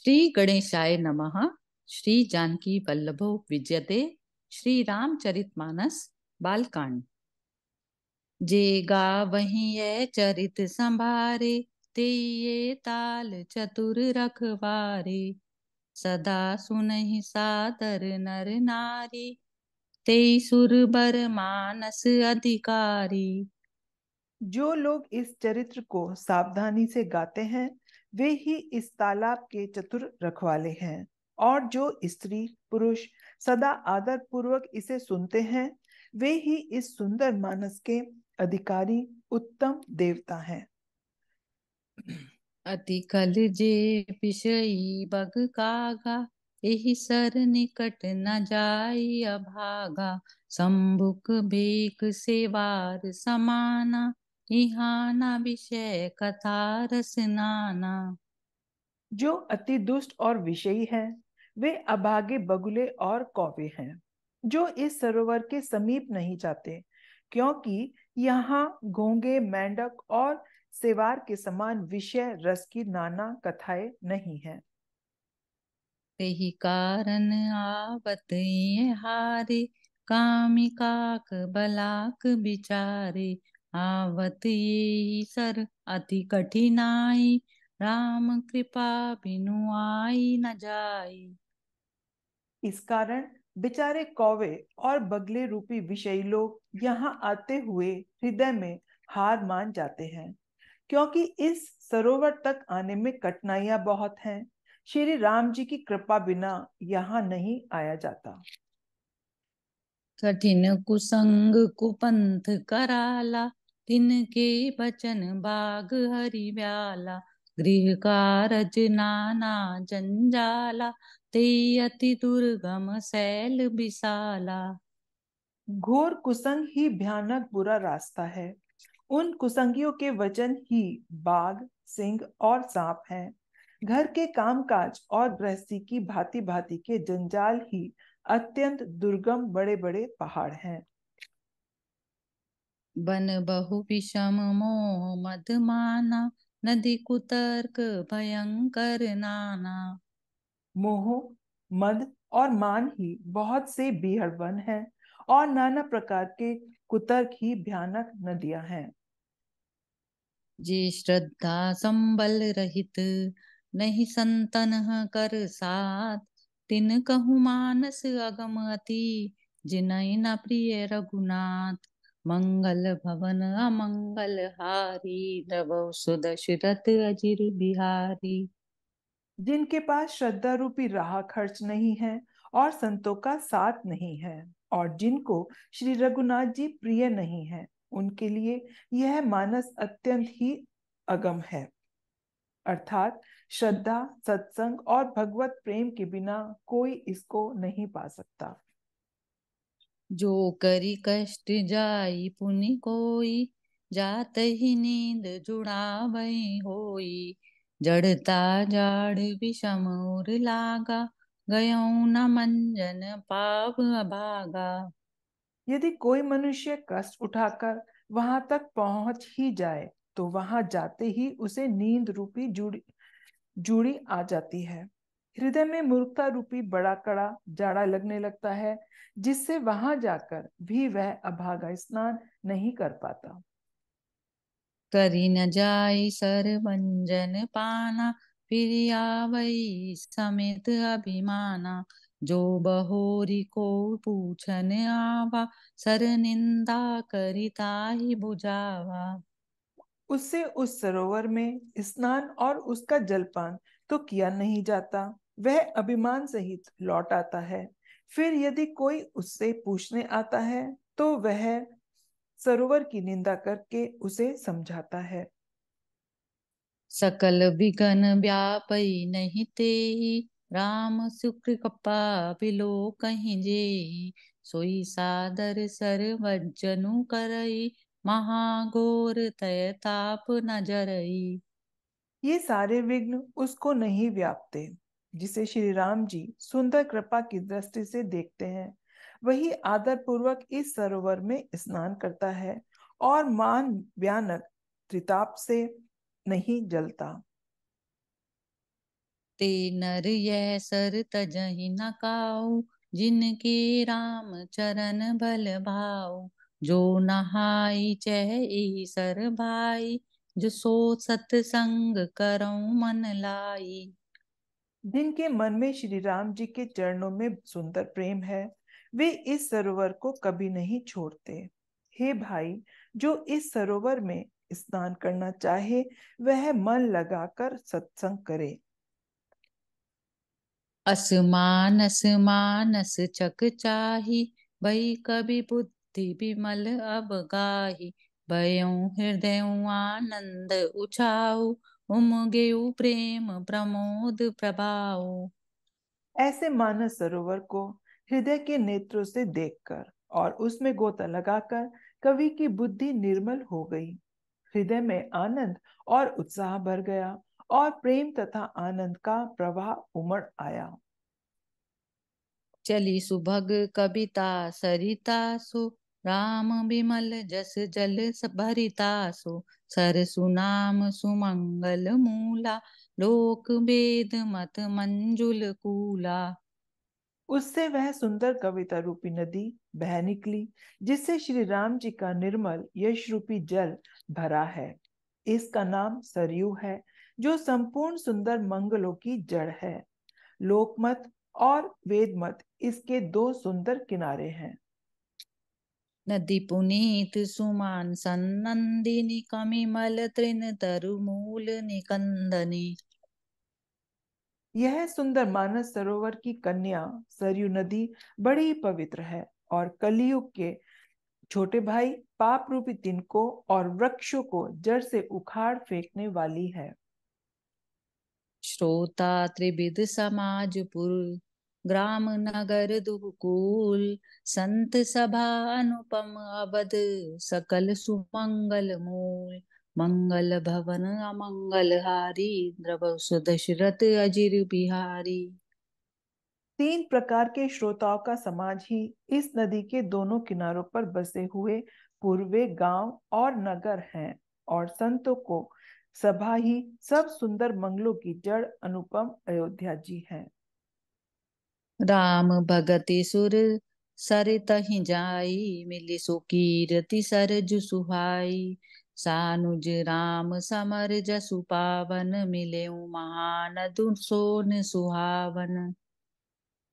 श्री गणेशाय नमः। श्री जानकी वल्लभो विजयते। श्री रामचरितमानस बालकांड। जे गावहीं ये चरित संभारे, ते ये ताल चतुर रखवारे। सदा सुनहि सादर नर नारी, ते सुर बर मानस अधिकारी। जो लोग इस चरित्र को सावधानी से गाते हैं वे ही इस तालाब के चतुर रखवाले हैं, और जो स्त्री पुरुष सदा आदर पूर्वक इसे सुनते हैं वे ही इस सुंदर मानस के अधिकारी उत्तम देवता हैं। अति कल जे पिशई बग कागा, एहि सर निकट न जाई अभागा। संभुक बेक सेवार समाना, इहाँ न विषय कथा रस नाना। जो अति दुष्ट और विषयी हैं वे अभागे बगुले और कौवे हैं, जो इस सरोवर के समीप नहीं जाते, क्योंकि यहाँ घोंगे मेंढक और सेवार के समान विषय रस की नाना कथाएं नहीं हैं। तेहि कारण आवत ये हारे, कामी काक बलाक बिचारे। आवत ये सर अति कठिनाई, राम कृपा बिनु आई न जाई। इस कारण बेचारे कौवे और बगले रूपी विषयी लोग यहाँ आते हुए हृदय में हार मान जाते हैं, क्योंकि इस सरोवर तक आने में कठिनाइयां बहुत हैं। श्री राम जी की कृपा बिना यहाँ नहीं आया जाता। कठिन कुसंग कुपंथ कराला, तिनके बचन बाग हरि ब्याला। गृह कारज नाना जंजाला, ते अति दुर्गम शैल विशाला। घोर कुसंग ही भयानक बुरा रास्ता है। उन कुसंगियों के वचन ही बाघ, सिंह और सांप हैं। घर के कामकाज और गृहस्थी की भांति भांति के जंजाल ही अत्यंत दुर्गम बड़े बड़े पहाड़ हैं। बन बहु विषम मोह मद माना, नदी कुतर्क भयंकर नाना। मोह, मद और मान ही बहुत से बीहड़ वन हैं, और नाना प्रकार के कुतर्क ही भयानक नदियां हैं। जे श्रद्धा संबल रहित, नहीं संतन कर साथ। तिन कहु मानस अगम अति, जिनहि न प्रिय रघुनाथ। मंगल भवन अमंगल हारी, नभो सुदशरथ अजिर बिहारी। जिनके पास श्रद्धा रूपी राह खर्च नहीं है और संतों का साथ नहीं है, और जिनको श्री रघुनाथ जी प्रिय नहीं है, उनके लिए यह मानस अत्यंत ही अगम है। अर्थात श्रद्धा, सत्संग और भगवत प्रेम के बिना कोई इसको नहीं पा सकता। जो करी कष्ट जाई पुनि कोई, जात ही नींद जुड़ावई होई। जड़ता जाड़ विषम उर लागा, गयऊ न मंजन पाव अभागा। यदि कोई मनुष्य कष्ट उठाकर वहां तक पहुंच ही जाए तो वहां जाते ही उसे नींद रूपी जुड़ी जूड़ी आ जाती है। हृदय में मूर्खता रूपी बड़ा कड़ा जाड़ा लगने लगता है, जिससे वहां जाकर भी वह अभागा स्नान नहीं कर पाता। करी न जाई सर मंजन पाना, फिर आवई समेत अभिमाना। जो बहोरी को पूछन आवा, सर निंदा करिता ही बुझावा। उससे उस सरोवर में स्नान और उसका जलपान तो किया नहीं जाता, वह अभिमान सहित लौट आता है। फिर यदि कोई उससे पूछने आता है तो वह सरोवर की निंदा करके उसे समझाता है। सकल विघन व्यापई नहीं तेहि, राम शुक्र कृपा बिलो कहीं जेहि। सोई सादर सर वज्जनु करई, महाघोर तय ताप न जरई। ये सारे विघ्न उसको नहीं व्यापते। जिसे श्री राम जी सुंदर कृपा की दृष्टि से देखते हैं वही आदर पूर्वक इस सरोवर में स्नान करता है, और मान भयानक त्रिताप से नहीं जलता। ते नर यह सर तजहि न काऊ, जिनके राम चरण भल भाऊ। जो नहाई चह ईसर भाई, जो सो सतसंग करऊं मन लाई। जिनके मन में श्री राम जी के चरणों में सुंदर प्रेम है, वे इस सरोवर को कभी नहीं छोड़ते। हे भाई, जो इस सरोवर में स्नान करना चाहे, वह मन लगाकर सत्संग करे। असमानस मानस चक चाही, भई कभी बुद्धि विमल अब गाही। भयउ हृदय आनंद उछाऊ, उमगेउ प्रेम प्रमोद प्रभाऊ। ऐसे मानस सरोवर को हृदय के नेत्रों से देखकर और उसमें गोता लगाकर कवि की बुद्धि निर्मल हो गई। हृदय में आनंद और उत्साह भर गया और प्रेम तथा आनंद का प्रवाह उमड़ आया। चली सुभग कविता सरिता सो, राम बिमल जस जल भरिता सो। सर सुनाम सुमंगल मूला, लोक वेद मत मंजुल कूला। उससे वह सुंदर कविता रूपी नदी बह निकली, जिससे श्री राम जी का निर्मल यश रूपी जल भरा है। इसका नाम सरयू है, जो संपूर्ण सुंदर मंगलों की जड़ है। लोकमत और वेदमत इसके दो सुंदर किनारे हैं। नदी पुनीत सुमान सन्नंदिनी, कमिमल तृण तरु मूल निकंदनी। यह सुंदर मानस सरोवर की कन्या सरयू नदी बड़ी पवित्र है और कलयुग के छोटे भाई पाप रूपी तिनकों और वृक्षों को जड़ से उखाड़ फेंकने वाली है। श्रोता त्रिविध समाज पुर, ग्राम नगर दुकुल। संत सभा अनुपम अवध, सकल सुमंगल मूल। मंगल भवन अमंगल हारी, द्रव दशरथ अजिर बिहारी। तीन प्रकार के श्रोताओं का समाज ही इस नदी के दोनों किनारों पर बसे हुए पूर्वे गांव और नगर हैं, और संतों को सभा ही सब सुंदर मंगलों की जड़ अनुपम अयोध्या जी हैं। राम भगति सुर सरितहि जाई, मिली सुकीरति सरजु सुहाई। सानुज राम समर जसु पावन, मिलेउ महानदु सोन सुहावन।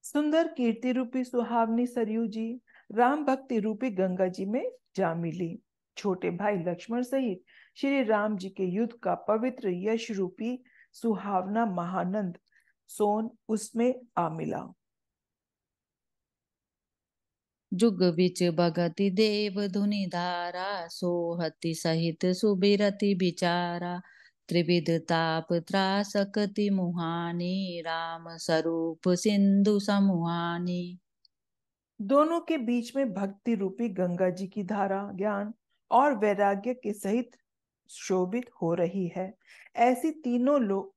सुंदर कीर्ति रूपी सुहावनी सरयू जी राम भक्ति रूपी गंगा जी में जा मिली। छोटे भाई लक्ष्मण सहित श्री राम जी के युद्ध का पवित्र यश रूपी सुहावना महानंद सोन उसमें आ मिला। जुग बिच भगति देव धुनि धारा, सोहति सहित सुबिरति बिचारा। त्रिविध ताप त्रासकति मुहानी, राम स्वरूप सिंधु समुहानी। दोनों के बीच में भक्ति रूपी गंगा जी की धारा ज्ञान और वैराग्य के सहित शोभित हो रही है। ऐसी तीनों लोग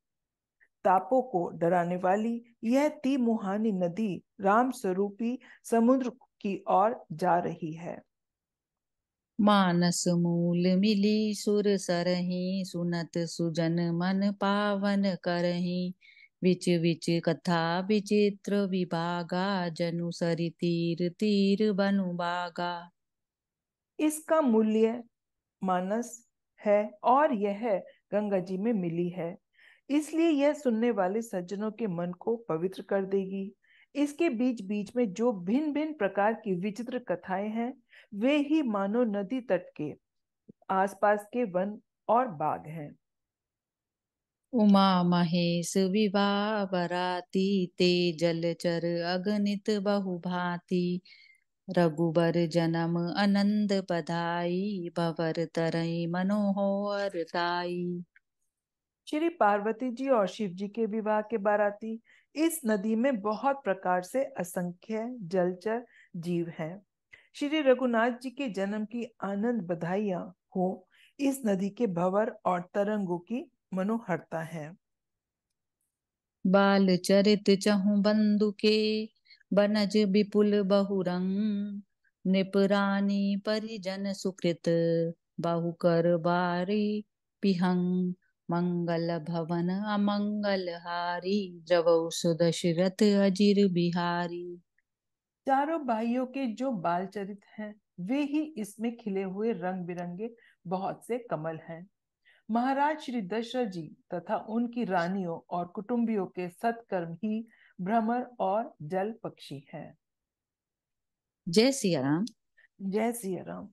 तापों को डराने वाली यह तिमुहानी नदी राम स्वरूपी समुद्र की ओर जा रही है। मानस मूल मिली सुर सरहि, सुनत सुजन मन पावन करहि। विच विच कथा विचित्र विभागा, जनु सरि तीर तीर बनु बागा। इसका मूल्य मानस है और यह गंगा जी में मिली है, इसलिए यह सुनने वाले सज्जनों के मन को पवित्र कर देगी। इसके बीच बीच में जो भिन्न भिन्न प्रकार की विचित्र कथाएं हैं, वे ही मानो नदी तट के आसपास के वन और बाग हैं। उमा महेश विवाह बराती, ते जलचर अगणित बहु भांति। रघुबर जन्म आनंद बधाई, भवर तरई मनोहर ताई। श्री पार्वती जी और शिव जी के विवाह के बाराती इस नदी में बहुत प्रकार से असंख्य जलचर जीव हैं। श्री रघुनाथ जी के जन्म की आनंद बधाइयां हो इस नदी के भंवर और तरंगों की मनोहरता है। बाल चरित चहु बंधु के, बनज विपुल बहुरंग। नृपरानी परिजन सुकृत, बहुकर बारी पिहंग। मंगल भवन अमंगल हारी, द्रवौ सुदशरथ अजिर बिहारी। चारों भाइयों के जो बाल चरित हैं वे ही इसमें खिले हुए रंग बिरंगे बहुत से कमल हैं। महाराज श्री दशरथ जी तथा उनकी रानियों और कुटुंबियों के सत्कर्म ही भ्रमर और जल पक्षी हैं। जय सिया राम। जय सिया राम।